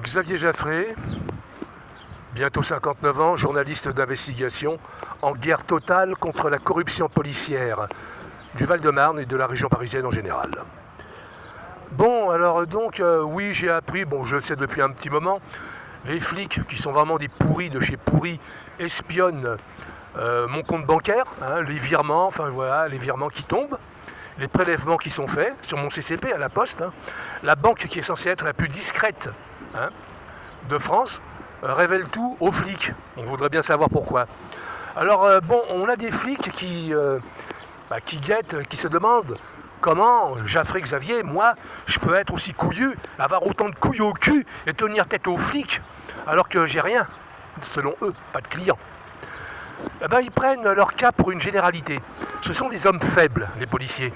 Xavier Jaffré, bientôt 59 ans, journaliste d'investigation, en guerre totale contre la corruption policière du Val-de-Marne et de la région parisienne en général. Bon, alors donc, oui, j'ai appris, bon, je le sais depuis un petit moment, les flics, qui sont vraiment des pourris de chez pourris, espionnent mon compte bancaire, hein, les virements, enfin voilà, les virements qui tombent, les prélèvements qui sont faits sur mon CCP à la Poste, hein, la banque qui est censée être la plus discrète, hein, de France, révèle tout aux flics. On voudrait bien savoir pourquoi. Alors bon, on a des flics qui guettent, qui se demandent comment Jaffré Xavier, moi, je peux être aussi couillu, avoir autant de couilles au cul et tenir tête aux flics, alors que j'ai rien, selon eux, pas de clients. Eh ben, ils prennent leur cas pour une généralité. Ce sont des hommes faibles, les policiers.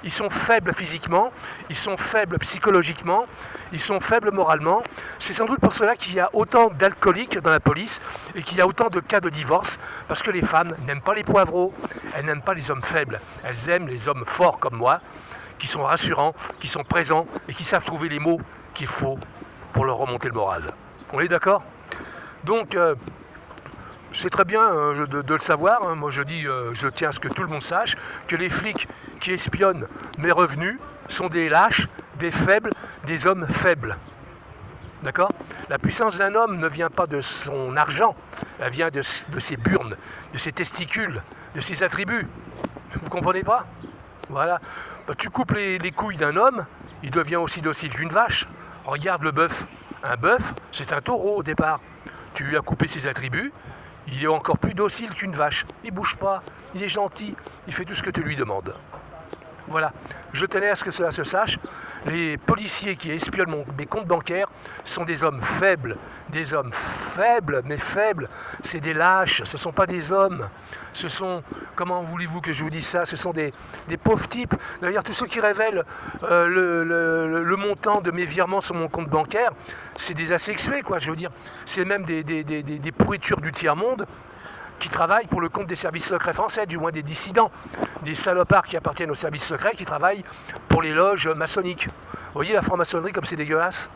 Ils sont faibles physiquement, ils sont faibles psychologiquement, ils sont faibles moralement. C'est sans doute pour cela qu'il y a autant d'alcooliques dans la police et qu'il y a autant de cas de divorce, parce que les femmes n'aiment pas les poivreaux, elles n'aiment pas les hommes faibles, elles aiment les hommes forts comme moi, qui sont rassurants, qui sont présents et qui savent trouver les mots qu'il faut pour leur remonter le moral. On est d'accord ? Donc, c'est très bien de le savoir, hein. Moi je dis, je tiens à ce que tout le monde sache que les flics qui espionnent mes revenus sont des lâches, des faibles, des hommes faibles. D'accord ? La puissance d'un homme ne vient pas de son argent, elle vient de ses burnes, de ses testicules, de ses attributs. Vous comprenez pas ? Voilà. Tu coupes les couilles d'un homme, il devient aussi docile qu'une vache. Regarde le bœuf. Un bœuf, c'est un taureau au départ. Tu lui as coupé ses attributs, il est encore plus docile qu'une vache. Il bouge pas, il est gentil, il fait tout ce que tu lui demandes. Voilà, je tenais à ce que cela se sache. Les policiers qui espionnent mes comptes bancaires sont des hommes faibles, mais faibles. C'est des lâches, ce ne sont pas des hommes. Ce sont, comment voulez-vous que je vous dise ça, ce sont des pauvres types. D'ailleurs, tous ceux qui révèlent le montant de mes virements sur mon compte bancaire, c'est des asexués, quoi, je veux dire. C'est même des pourritures du tiers-monde qui travaillent pour le compte des services secrets français, du moins des dissidents, des salopards qui appartiennent aux services secrets qui travaillent pour les loges maçonniques. Vous voyez la franc-maçonnerie comme c'est dégueulasse ?